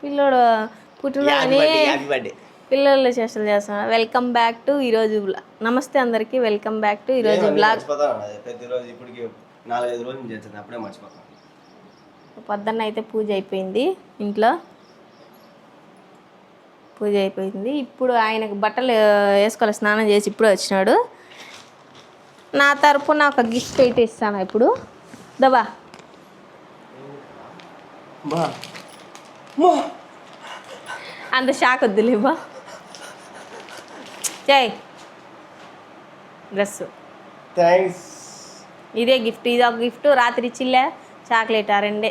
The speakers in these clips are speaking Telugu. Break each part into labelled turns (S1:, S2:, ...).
S1: పిల్లోడు పుట్టినరోజు పిల్లలు చేష్టలు చేస్తున్నాడు. వెల్కమ్ బ్యాక్ టు ఈరోజు నమస్తే అందరికి, వెల్కమ్ బ్యాక్ టు ఈరోజు బ్లాగ్. పొద్దున్న అయితే పూజ అయిపోయింది, ఇంట్లో పూజ అయిపోయింది. ఇప్పుడు ఆయనకు బట్టలు వేసుకోవాలి, స్నానం చేసి ఇప్పుడు వచ్చినాడు. నా తరపున ఒక గిఫ్ట్ అయితే ఇస్తాను ఇప్పుడు. దబా అంత షాక్ వద్దులేబా. జై డ్రెస్
S2: థ్యాంక్స్.
S1: ఇదే గిఫ్ట్, ఇది ఒక గిఫ్ట్. రాత్రి ఇచ్చిలే చాక్లెట్ ఆ రెండే.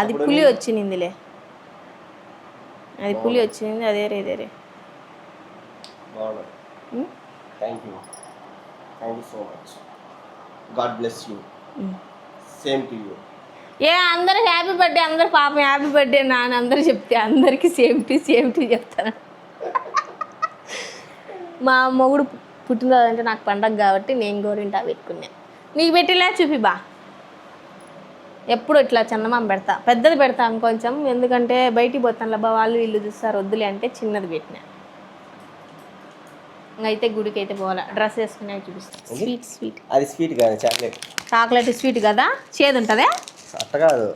S1: అది పులి వచ్చిందిలే, అది పులి వచ్చింది. అదేరే ఇదేరే.
S2: Thank you so much. God bless you. Same to you.
S1: అందరూ హ్యాపీ బర్త్డే, అందరు పాపం హ్యాపీ బర్త్డే నాన్న అందరూ చెప్తే అందరికీ సేమ్ టు చెప్తాను. మా మొగుడు పుట్టినరోజు అంటే నాకు పండగ కాబట్టి నేను గోరింటా పెట్టుకున్నా. నీకు పెట్టిలే చూపి బా. ఎప్పుడు ఇట్లా చందమామ పెడతా, పెద్దది పెడతాను కొంచెం, ఎందుకంటే బయటికి పోతాను బా, వాళ్ళు వీళ్ళు చూస్తారు, వద్దులే అంటే చిన్నది పెట్టినా. అయితే గుడికి అయితే పోవాలా, డ్రెస్ వేసుకునే చూపిస్తాను. స్వీట్
S2: అది స్వీట్ కాదు,
S1: చాక్లెట్ స్వీట్ కదా, చేదు ఉంటుందే.
S2: అట్ట కాదు,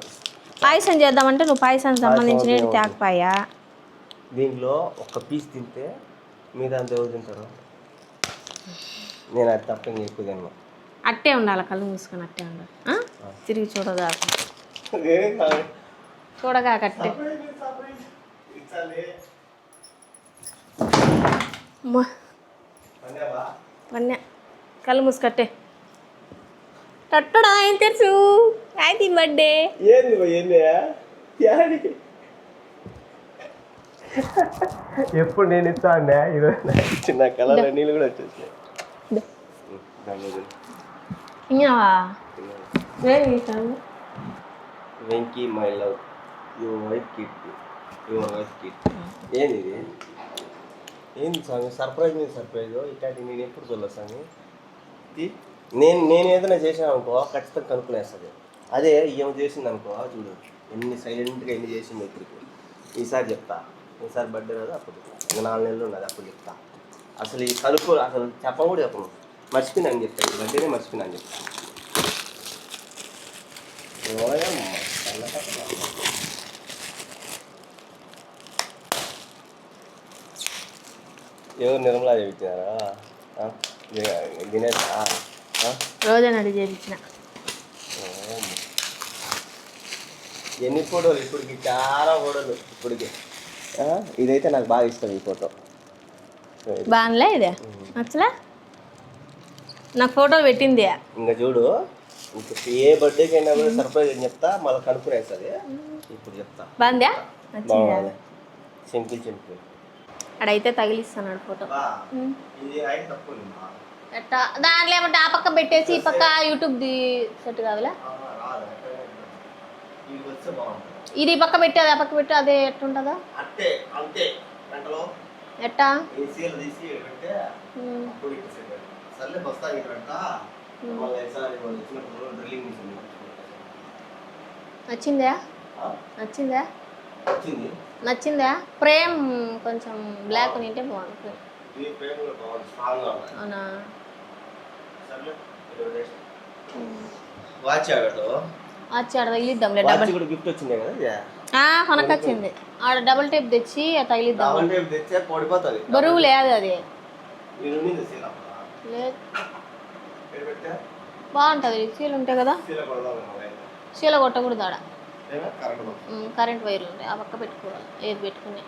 S1: పాయసం చేద్దామంటే నువ్వు పాయసానికి సంబంధించిన తేకపాయా.
S2: దీంట్లో ఒక పీస్ తింటే మీద అంత ఎవరు తింటారు? నేను అది తప్ప ఎక్కువ తిన్నాను.
S1: అట్టే ఉండాలి, కళ్ళు మూసుకొని అట్టే ఉండాలి. తిరిగి చూడగా కట్టే పన్నే కళ్ళు మూసుకట్టే. టట్టుడా ఏం తెలుసు? Happy birthday.
S2: ఎప్పుడు నేను ఇస్తా అండి, ఈరోజు చిన్న కలర్ నీళ్ళు కూడా వచ్చేసినాయి. Venky my love your wife kid. ఏంది ఇది? ఏంది స్వామి? సర్ప్రైజ్ మీద సర్ప్రైజ్. ఇట్లాంటి నేను ఎప్పుడు చూడలేదు స్వామి. నేను ఏదైనా చేసాను అనుకో ఖచ్చితంగా కనుక్కునేస్తుంది. అదే ఏమో చేసింది అనుకో, చూడు ఎన్ని సైలెంట్గా ఎన్ని చేసింది ఇప్పటికి. ఈసారి చెప్తా, ఈసారి బర్త్డే రోజు అప్పుడు ఇంకా 4 నెలలు ఉన్నది, అప్పుడు చెప్తా. అసలు ఈ కనుక్కో, అసలు చెప్పను కూడా చెప్పను, మర్చిపోయినా అని చెప్తాను. ఈ బర్త్డేనే మర్చిపోయినా అని చెప్తాను. ఎవరు నిర్మలా చెప్తున్నారా? దినేష్
S1: రోజా నడి చేయించిన.
S2: ఎన్ని ఫోటోలు ఇప్పటికి, చాలా ఫోటోలు ఇప్పటికి. ఇదైతే నాకు బాగా ఇష్టం, ఈ ఫోటో
S1: బాగుందిలే. ఇదే నచ్చలే, నాకు ఫోటోలు పెట్టింది.
S2: ఇంకా చూడు, ఏ బర్త్డేకి అయినా కూడా సర్ప్రైజ్ అని చెప్తా, మళ్ళీ కనుక్కునేస్తుంది. ఇప్పుడు చెప్తా.
S1: బాగుందా?
S2: బాగుంది. సింపుల్
S1: అడైతే తగిలిస్తున్నాడు ఫోటో. దాంట్లో ఏమంటే ఆ పక్క పెట్టేసి ఈ పక్క యూట్యూబ్ది సెట్ కావాలా? ఇది పక్క పెట్టి అది ఆ పక్క పెట్టి అదే ఎట్టుంటుందా? ఎట్టా నచ్చిందా? నచ్చిందా? ప్రేమ్ కొంచెం బ్లాక్ ఉంటే బాగుంటుంది. అవునా? తగిలిద్దాంలే. కొనకొచ్చింది ఆడ, డబుల్ టేప్ తెచ్చి తగిలిద్దాం. బరువు లేదు అది, లేదు బాగుంటుంది. చీలు ఉంటాయి కదా, చీల కొట్టకూడదు ఆడ. కరెంట్ వైర్లు ఉంటాయి, ఆ పక్క పెట్టుకోవాలి. ఏది పెట్టుకుని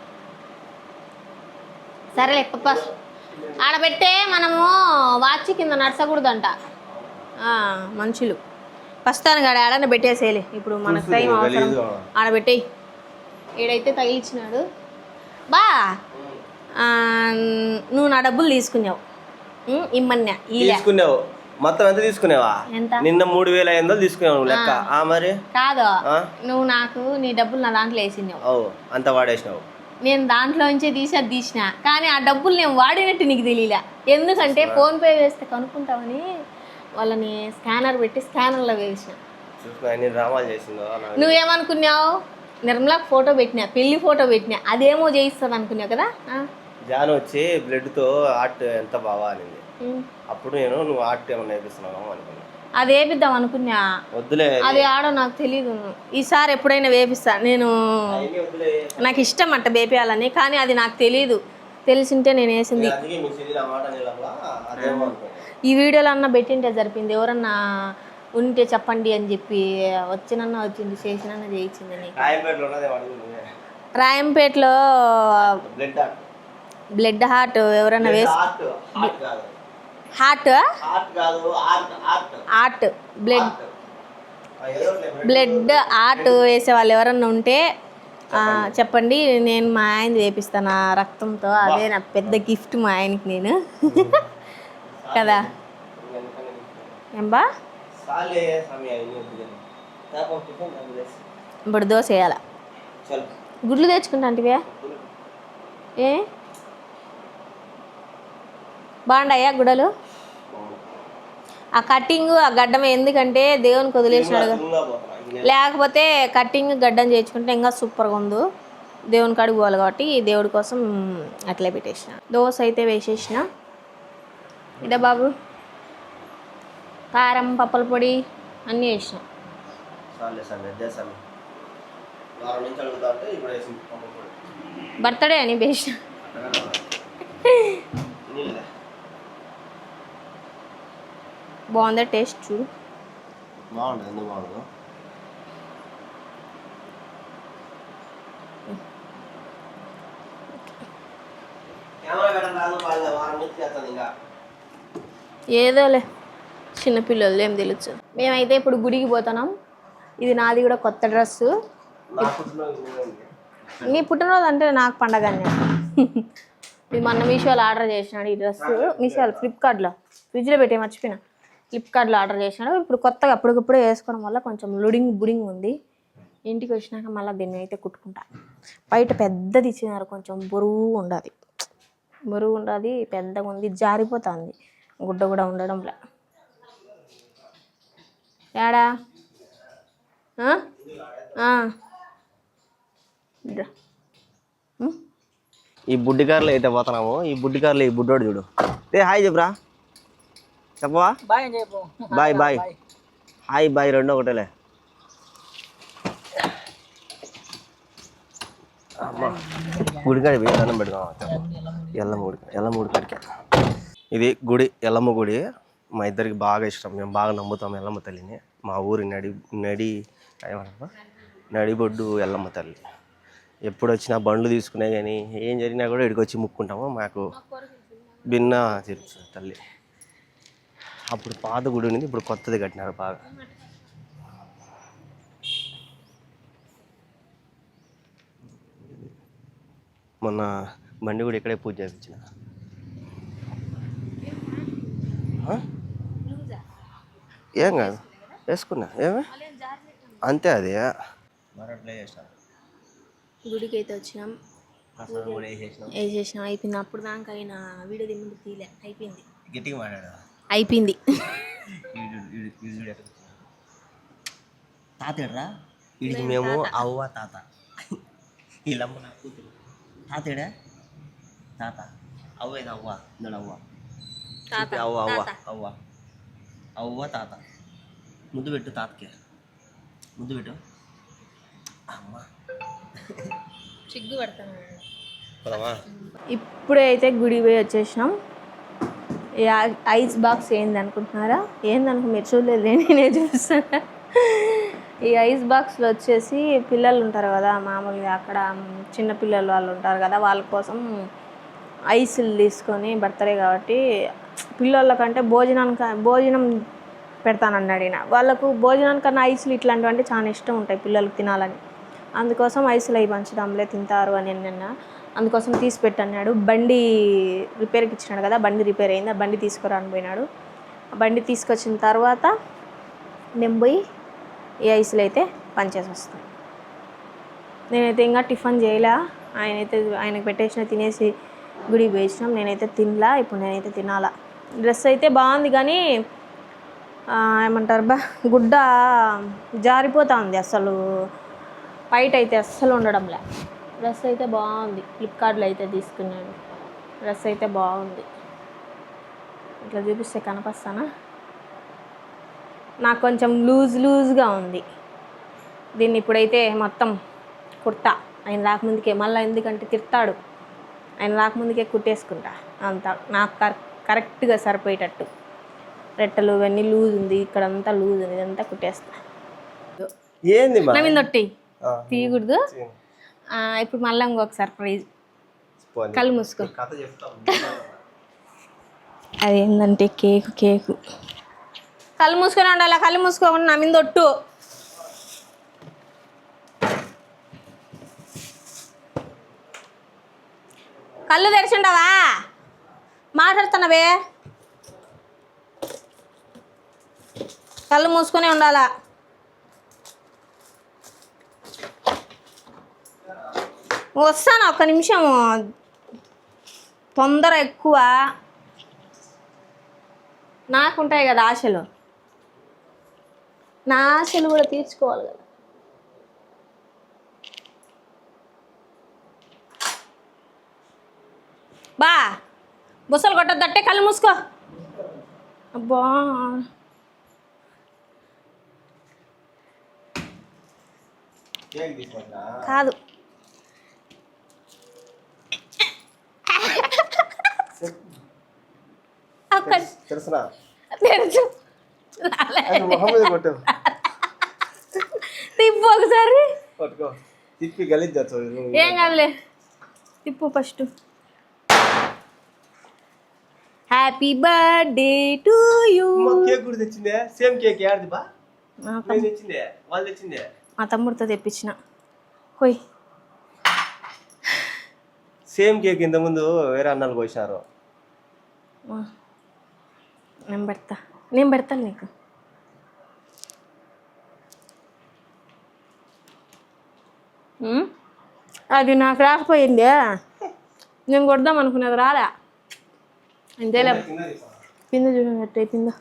S1: సరేలే పప్ప. ఆడ పెట్టే మనము వాచ్ కింద నడచకూడదంట మనుషులు. ప్రస్తుతానికి ఆడ ఆడనే పెట్టేసేయాలి, ఇప్పుడు మనకు టైం అవసరం. ఆడబెట్టేయి. ఏడైతే తగిలిచ్చినాడు బా. నువ్వు నా డబ్బులు తీసుకున్నావు, ఇమ్మన్నా
S2: తీసుకున్నావు. మొత్తం ఎంత తీసుకునేవా? నిన్న 3,500 తీసుకున్నావు లెక్క. మరి
S1: కాదు, నువ్వు నాకు నీ డబ్బులు నా దాంట్లో వేసినావు,
S2: అంత వాడేసినావు.
S1: నేను దాంట్లో నుంచే తీసిన, కానీ ఆ డబ్బులు నేను వాడినట్టు నీకు తెలియలే. ఎందుకంటే ఫోన్పే వేస్తే కనుక్కుంటావని వాళ్ళని స్కానర్ పెట్టి స్కానర్లో వేసిన.
S2: నువ్వేమనుకున్నావు?
S1: నిర్మలాకి ఫోటో పెట్టినా, పెళ్లి ఫోటో పెట్టినా, అదేమో చేయిస్తుంది అనుకున్నావు కదా.
S2: జాను వచ్చి బ్లడ్తో ఆర్ట్ ఎంత బాగా అనింది. అప్పుడు నేను నువ్వు ఆర్ట్ ఏమన్నా వేపిస్తున్నావు అనుకున్నా.
S1: అది వేపిద్దాం అనుకున్నా,
S2: వద్దులే
S1: అది ఆడో నాకు తెలీదు. ఈసారి ఎప్పుడైనా వేపిస్తా నేను, నాకు ఇష్టం అంట వేపియాలని, కానీ అది నాకు తెలీదు. తెలిసింటే నేను వేసింది. ఈ వీడియోలో అన్నా పెట్టింటే సరిపోయింది, ఎవరన్నా ఉంటే చెప్పండి అని చెప్పి వచ్చినన్నా వచ్చింది, చేసినన్నా చేయించింది. రాయంపేటలో బ్లడ్ హార్ట్ ఎవరన్నా వేసి హార్ట్ ఆర్ట్ బ్లడ్ ఆర్ట్ వేసే వాళ్ళు ఎవరన్నా ఉంటే చెప్పండి, నేను మా ఆయన వేపిస్తాను ఆ రక్తంతో. అదే నా పెద్ద గిఫ్ట్ మా ఆయనకి నేను కదా. ఏంబా ఇప్పుడు దోశ వేయాల. గుడ్లు తెచ్చుకుంటా అంటివే ఏ బాగుండాయా గుడలు? ఆ కట్టింగ్ ఆ గడ్డం ఎందుకంటే దేవునికి వదిలేసినాడు, లేకపోతే కట్టింగ్ గడ్డం చేయించుకుంటే ఇంకా సూపర్గా ఉంది. దేవుని కాడికి పోవాలి కాబట్టి దేవుడి కోసం అట్లే పెట్టేసిన. దోశ అయితే వేసేసిన. ఇదే బాబు కారం పప్పుల పొడి అన్నీ వేసిన. బర్త్డే అని వేసిన. బాగుందా టేస్ట్? చూడు
S2: బాగుంటుంది. బాగుంది.
S1: ఏదోలే, చిన్నపిల్లలు ఏం తెలుసు. మేమైతే ఇప్పుడు గుడికి పోతున్నాం. ఇది నాది కూడా కొత్త డ్రెస్సు. నీ పుట్టినరోజు అంటే నాకు పండగ. ఇది మొన్న మీషోలో ఆర్డర్ చేసినాడు ఈ డ్రెస్సు. మీషోలో ఫ్లిప్కార్ట్లో ఫ్రిడ్జ్లో పెట్టే మర్చిపోయినా. ఫ్లిప్కార్ట్లో ఆర్డర్ చేసినాడు. ఇప్పుడు కొత్తగా అప్పటికప్పుడే వేసుకోవడం వల్ల కొంచెం బుడింగ్ ఉంది. ఇంటికి వచ్చినాక మళ్ళీ దీన్ని అయితే కుట్టుకుంటా. బయట పెద్దది ఇచ్చినారు, కొంచెం బరువు ఉండదు, పెద్దగా ఉంది, జారిపోతుంది గుడ్డ కూడా ఉండడంలే. ఏడా
S2: ఈ బుడ్డి కార్లో అయితే పోతున్నాము. ఈ బుడ్డి కార్లో ఈ బుడ్డోడు చూడు. హాయ్ చెప్పురా, చెప్పవా? Bye bye. హాయ్ బాయ్ రెండో ఒకటేలే. గుడికాడి పోయి దండం పెట్టుకోవాలి. ఎల్లమ్మ గుడి కాడికి. ఇది గుడి, ఎల్లమ్మ గుడి. మా ఇద్దరికి బాగా ఇష్టం, మేము బాగా నమ్ముతాం ఎల్లమ్మ తల్లిని. మా ఊరి నడిబొడ్డు ఎల్లమ్మ తల్లి. ఎప్పుడు వచ్చినా బండ్లు తీసుకునే కానీ ఏం జరిగినా కూడా ఇక్కడికి వచ్చి ముక్కుంటాము. మాకు భిన్న తిరుగుతుంది తల్లి. అప్పుడు పాత గుడి ఉంది, ఇప్పుడు కొత్తది కట్టినారు బాగా. మొన్న బండి కూడా ఇక్కడే పూజ చేయించిన. ఏం కాదు, వేసుకున్నా ఏమే అంతే. అది మరట్లే చేస్తాను.
S1: గుడికి అయితే వచ్చినాం, వేసేసినాం. అయిపోయింది. అప్పుడు దాకా అయినా వీడియో ముందు తీలే. అయిపోయింది,
S2: గట్టిగా మాట్లాడా.
S1: అయిపోయింది.
S2: తాతేడరా వీడికి మేము అవ్వ తాత, వీళ్ళమ్మ నా కూతురు. తాతేడా తాత, అవ్వేది అవ్వ, ఇందడు అవ్వ, అవ్వ అవ్వ అవ్వ అవ్వ తాత. ముద్దు పెట్టు తాతకి, ముద్దు పెట్టు. అమ్మ
S1: చిగ్గు పడతాను. ఇప్పుడే అయితే గుడి పోయి వచ్చేసినాం. ఈ ఐస్ బాక్స్ ఏందనుకుంటున్నారా? ఏందనుకో మీరు చూడలేదు, నేనే చూస్తాను. ఈ ఐస్ బాక్స్లో వచ్చేసి పిల్లలు ఉంటారు కదా, మామూలుగా అక్కడ చిన్న పిల్లలు వాళ్ళు ఉంటారు కదా, వాళ్ళ కోసం ఐసులు తీసుకొని బర్త్డే కాబట్టి పిల్లలకంటే భోజనం పెడతానన్నాడు ఈయన. వాళ్ళకు భోజనానికన్నా ఐసులు ఇట్లాంటివంటే చాలా ఇష్టం ఉంటాయి పిల్లలకు తినాలని. అందుకోసం ఐసులు అవి పంచుదాంలే తింటారు అని నిన్న, అందుకోసం తీసి పెట్టన్నాడు. బండి రిపేర్కి ఇచ్చినాడు కదా, బండి రిపేర్ అయింది, ఆ బండి తీసుకురాని పోయినాడు. ఆ బండి తీసుకొచ్చిన తర్వాత నేను పోయి ఈ ఐసులు అయితే పంచేసి వస్తాను. నేనైతే ఇంకా టిఫిన్ చేయలే. ఆయనకు పెట్టేసిన తినేసి గుడికి పోయించినాం. నేనైతే తినలా, ఇప్పుడు నేనైతే తినాలా. డ్రెస్ అయితే బాగుంది కానీ ఏమంటారు గుడ్డ జారిపోతా ఉంది. అసలు వైట్ అయితే అస్సలు ఉండడంలే. డ్రెస్ అయితే బాగుంది, ఫ్లిప్కార్ట్లో అయితే తీసుకున్నాను. డ్రెస్ అయితే బాగుంది. ఇట్లా చూపిస్తే కనపస్తానా? నాకు కొంచెం లూజ్గా ఉంది. దీన్ని ఇప్పుడైతే మొత్తం కుర్తా ఆయన రాకముందుకే, మళ్ళీ ఎందుకంటే తిడతాడు, ఆయన రాకముందుకే కుట్టేసుకుంటా. అంత నాకు కరెక్ట్గా సరిపోయేటట్టు. రెట్టలు ఇవన్నీ లూజ్ ఉంది, ఇక్కడంతా లూజ్ ఉంది, ఇదంతా కుట్టేస్తా.
S2: ఏంది
S1: నవ్విందొట్టి తీయకూడదు. ఇప్పుడు మళ్ళీ ఇంకొక సర్ప్రైజ్. కళ్ళు మూసుకో. అదేంటంటే కేకు. కళ్ళు మూసుకొని ఉండాలి, కళ్ళు మూసుకోకుండా నా మీద ఒట్టు. కళ్ళు తెరిచిండవా? మాట్లాడుతున్నావే? కళ్ళు మూసుకొని ఉండాలా. వస్తాను, ఒక్క నిమిషము. తొందర ఎక్కువ. నాకుంటాయి కదా ఆశలు, నా ఆశలు కూడా తీర్చుకోవాలి కదా. బా బుసలు కొట్టద్దట్టే, కళ్ళు మూసుకో. అబ్బా కాదు, తెలుసు. తిప్పు ఒకసారి. ఏం కాదులే, తిప్పు first. Happy birthday to you.
S2: Cake కూడా తెచ్చిందే, సేమ్ కేక్. యాడిది బా? తెచ్చిందే, వాళ్ళు తెచ్చిందే.
S1: మా తమ్ముడితో తెప్పించిన. పోయి
S2: సేమ్ కేక్ ఇంతకుముందు వేరే అన్నాలు కోసినారు.
S1: నేను పెడతాను నీకు. అది నాకు రాకపోయింది, నేను కొడదాం అనుకునేది రాలే. అంతేలే. పింద చూడండి ఎట్ అయిపోయిందో,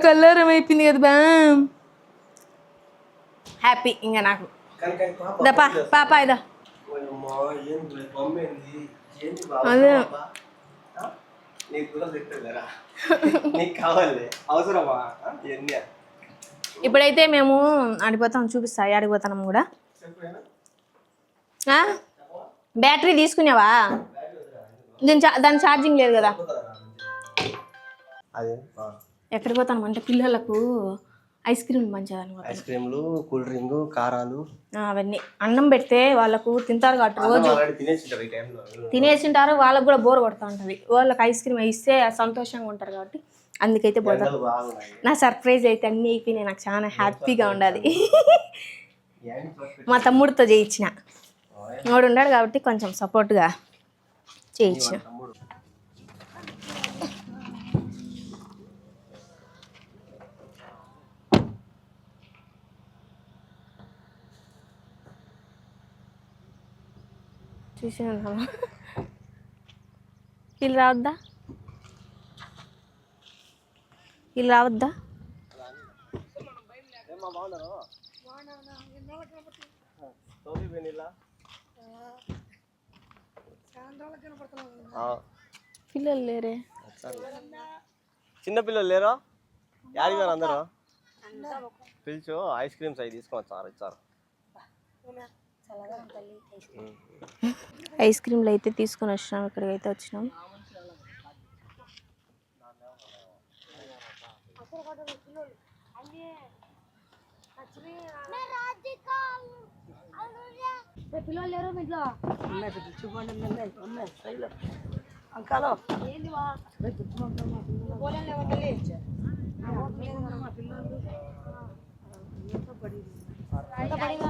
S1: కల్లరం అయిపోయింది కదా బా. హ్యాపీ ఇంకా నాకు. పాప ఇదా అదే ఇప్పుడైతే మేము ఆడిపోతాం, చూపిస్తా ఆడిపోతాం కూడా. బ్యాటరీ తీసుకున్నావా? దాని ఛార్జింగ్ లేదు కదా. ఎక్కడికి పోతాను అంటే పిల్లలకు ఐస్ క్రీమ్లు మంచిదని. ఐస్
S2: క్రీమ్లు, కూల్ డ్రింక్, కారాలు
S1: అవన్నీ అన్నం పెడితే వాళ్ళకు తింటారు కాబట్టి రోజు తినేసింటారు. వాళ్ళకు కూడా బోర్ కొడుతూ ఉంటుంది. వాళ్ళకి ఐస్ క్రీమ్ ఇస్తే సంతోషంగా ఉంటారు కాబట్టి అందుకైతే పోతాను. నా సర్ప్రైజ్ అయితే అన్నీ అయిపోయినాయి, నాకు చాలా హ్యాపీగా ఉండాలి. మా తమ్ముడితో చేయించిన, వాడు ఉన్నాడు కాబట్టి కొంచెం సపోర్ట్గా చేయించిన. చూసాను. వీళ్ళు రావద్దా? పిల్లలు లేరే?
S2: చిన్న పిల్లలు లేరు? యాడికి పోయారు అందరూ? పిలిచు, ఐస్ క్రీమ్స్ అవి తీసుకొని ఇచ్చారు.
S1: ఐస్ క్రీమ్లు అయితే తీసుకొని వచ్చినాం, ఇక్కడికి అయితే వచ్చినాం.
S3: పిల్లలు లేరు ఇంట్లో?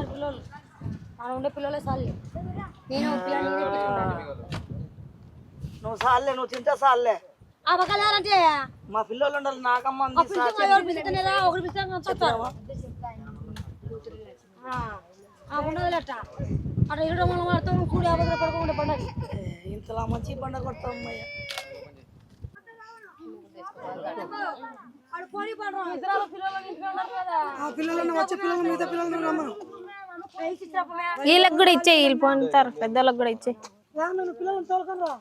S3: పిల్లలు అలా ఉండే పిల్లలే సార్లే. నేను
S4: నువ్వు సార్లే, నువ్వు తింటే సార్లే.
S3: ఆ పక్కలంటే
S4: మా పిల్లలు ఉండాలి, నాకమ్మ
S3: ఉండదులేట అట్లా 20 మంది వాడతాం కూడి 50 పడుకుంటే పండుగ
S4: ఇంతలా మంచి పండుగ కొడతాం అమ్మయ్య.
S3: పిల్లలు
S4: ఆ పిల్లలను వచ్చే పిల్లలు మిగతా పిల్లలను రమ్మను.
S1: వీళ్ళకి కూడా ఇచ్చే, వీళ్ళు పొందుతారు, పెద్దోళ్ళకి కూడా ఇచ్చే.
S4: నువ్వు పిల్లలను తోలుకొని రా.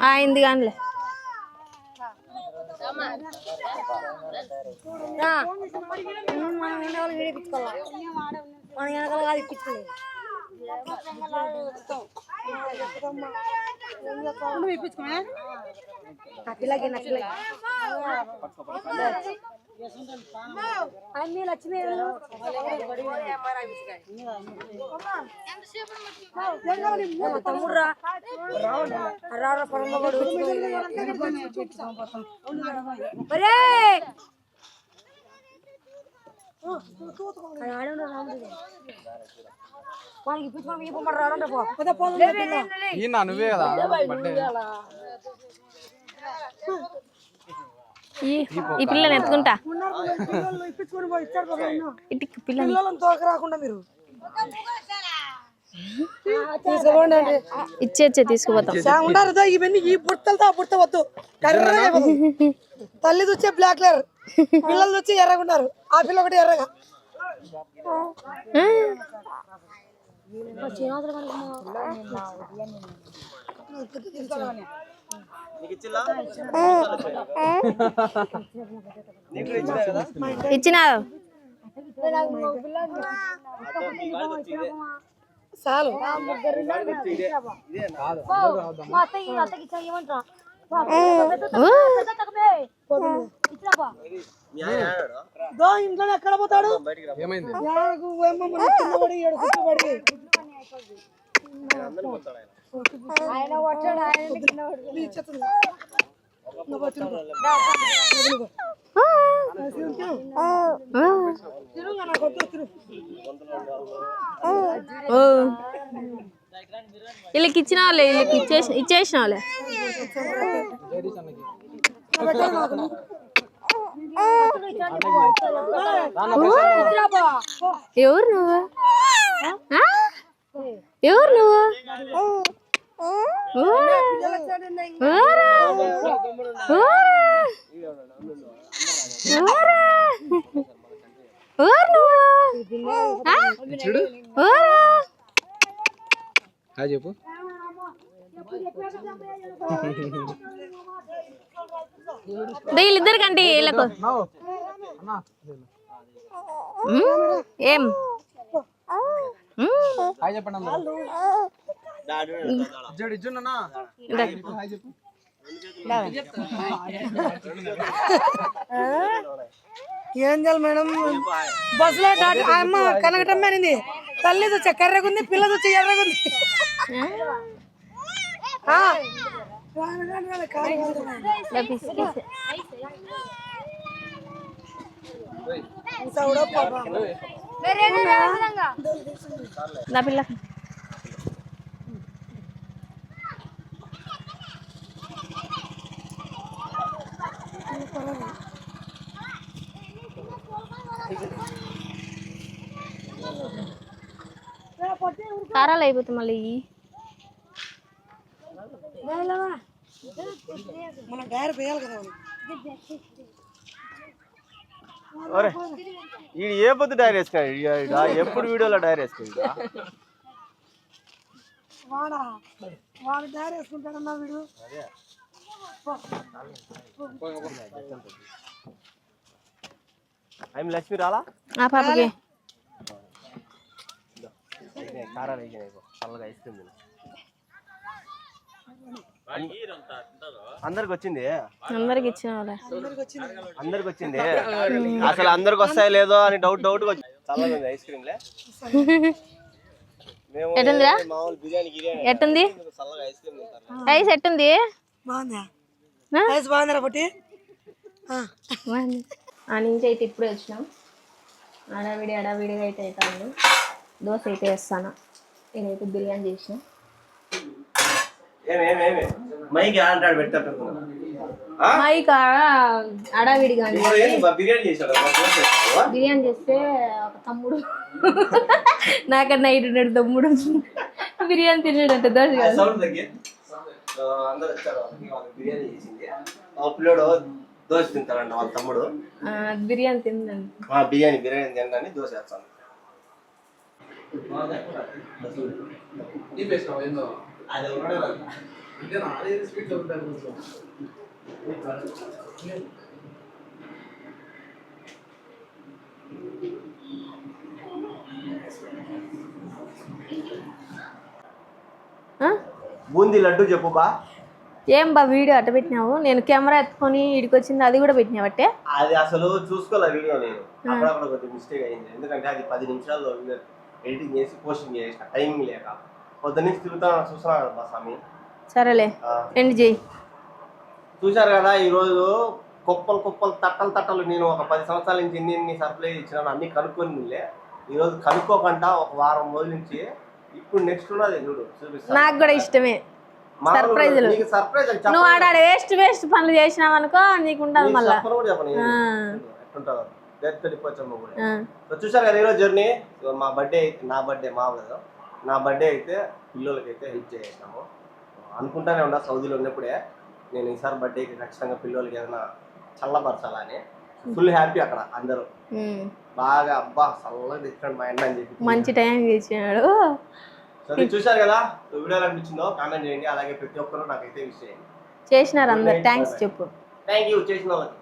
S1: అయింది కానిలే.
S3: మన వెనకాల కాదు ఇప్పించుకోలేదు. నువ్వు ఇప్పించుకున్నా పిల్లకి అన్ని లక్ష్మీ తమ్ముడు రా వాళ్ళకి ఇప్పించుకోవడం ఇవ్వమంటారు రాడంటే
S5: నువ్వే కదా
S1: ఈ పిల్లని ఎత్తుకుంటా.
S4: ఇప్పించుకొని పోయి ఇచ్చారు కదా
S1: ఇటుకి పిల్లని
S4: పిల్లలను తోక రాకుండా మీరు తీసుకోండి అండి.
S1: ఇచ్చే తీసుకుపోతాం.
S4: ఉంటారు ఇవన్నీ ఈ బుట్టలతో ఆ బుట్ట వద్దు, కర్రగా తల్లి వచ్చే బ్లాక్ కలర్, పిల్లలు వచ్చి ఎర్రగా ఉన్నారు. ఆ పిల్ల ఒకటి ఎర్రగా.
S1: ఇచ్చినా
S4: చాలు. ఇంట్లో ఎక్కడ పోతాడు?
S5: ఏమైంది?
S1: వీళ్ళకి ఇచ్చిన వాళ్ళే, వీళ్ళకి ఇచ్చేసిన వాళ్ళే. ఎవరు నువ్వు? ఎవరు నువ్వు?
S5: చెప్పు.
S1: వీళ్ళిద్దరికంటే వీళ్ళకు ఏం
S5: చెప్పండి.
S4: ఏం చేయాలి మేడం? బస్సులో అమ్మ కనకటమ్మ అనింది, తల్లి వచ్చే కర్రగుంది, పిల్లది వచ్చి ఎర్రగుంది.
S1: నా పిల్ల కారాలు అయిపోతాయి మళ్ళీ.
S4: మన డైరీ వేయాలి కదా.
S2: ఈ ఏ పొద్దు డైరీ వేసుకున్నాడు, ఎప్పుడు వీడియోలో డైరీ వేసుకుంటా.
S4: వాడు డైరీ వేసుకుంటాడన్నా వీడు.
S2: ఐఎమ్ లక్ష్మి రాలా
S1: ఆ పాపకి
S2: కారాలు చల్లగా ఐస్ క్రీమ్ అందరికి వచ్చింది.
S1: అందరికి ఇచ్చిన వాళ్ళే.
S2: అందరికి వచ్చింది. అసలు అందరికి వస్తాయో లేదో అని డౌట్ చల్లగా ఉంది ఐస్ క్రీమ్.
S1: ఎట్టుందిరా? ఎట్టుంది ఐస్? ఎట్టుంది?
S4: బాగుందా? ఐస్ బాగుందా పట్టి?
S1: ఆ నుంచి అయితే ఇప్పుడే వచ్చినాం. అడావిడిగా అయితే అవుతాను. దోశ అయితే వేస్తాను. నేనైతే బిర్యానీ చేసిన. మైక్ అడావిడిగా బిర్యానీ చేస్తే ఒక తమ్ముడు నాకన్నా 800 తమ్ముడు బిర్యానీ తిన్నాడంట. దోశ కాదు.
S2: ఆ పిల్లోడు దోశ తింటాడంట వాళ్ళ తమ్ముడు.
S1: బిర్యానీ తిందండి.
S2: బిర్యానీ తినడానికి దోశ వేస్తాను. అది బూందీ లడ్డు చెప్పు బా.
S1: ఏం బా వీడియో అట్ట పెట్టినావు? నేను కెమెరా ఎత్తుకొని ఇడికి వచ్చింది, అది కూడా పెట్టినావట్టే?
S2: అది అసలు చూసుకోలే వీడియో, నేను అక్కడక్కడ కొద్దిగా మిస్టేక్ అయింది. ఎందుకంటే అది 10 నిమిషాల్లో వీడియో ఎడిటింగ్ చేసి పోస్టింగ్ చేసిన టైమింగ్ లేక పొద్దు నుంచి తిరుగుతాను చూస్తున్నాను బా స్వామి.
S1: సరేలే ఎండ్ చేయి.
S2: చూశారు కదా ఈరోజు కుప్పలు తట్టలు నేను ఒక 10 సంవత్సరాల నుంచి ఎన్ని సప్లై ఇచ్చినాను అన్ని కనుక్కొని ఈరోజు కనుక్కోకుండా ఒక వారం రోజుల నుంచి ఇప్పుడు నెక్స్ట్ ఉన్నది చూడు చూపిస్తాను.
S1: నాకు కూడా ఇష్టమే సర్ప్రైజులు.
S2: సర్ప్రైజ్
S1: నువ్వు ఆడ వేస్ట్ పనులు చేసినావు అనుకో నీకు ఉండదు మళ్ళీ.
S2: చూసారు కదా ఈరోజు జర్నీ. మా బర్త్డే నా బర్త్డే అయితే పిల్లలకైతే హెల్ప్ చేసినాము. అనుకుంటానే ఉన్నా సౌదీలో ఉన్నప్పుడే నేను ఈసారి బర్త్డేకి ఖచ్చితంగా పిల్లలకి ఏదైనా చల్లపరచాలని. ఫుల్ హ్యాపీ అక్కడ అందరూ బాగా అబ్బా చల్లగా తెచ్చినాడు మా అన్న అని చెప్పి
S1: మంచి టైం చేసినాడు.
S2: సరే చూశారు కదా, వీడియో అనిపించిందో కామెంట్ చేయండి. అలాగే ప్రతి ఒక్కరు నాకైతే విష్ చేయండి.
S1: చేసినారు అందరు. థ్యాంక్స్ చెప్పు.
S2: థ్యాంక్ యూ చేసిన వాళ్ళకి.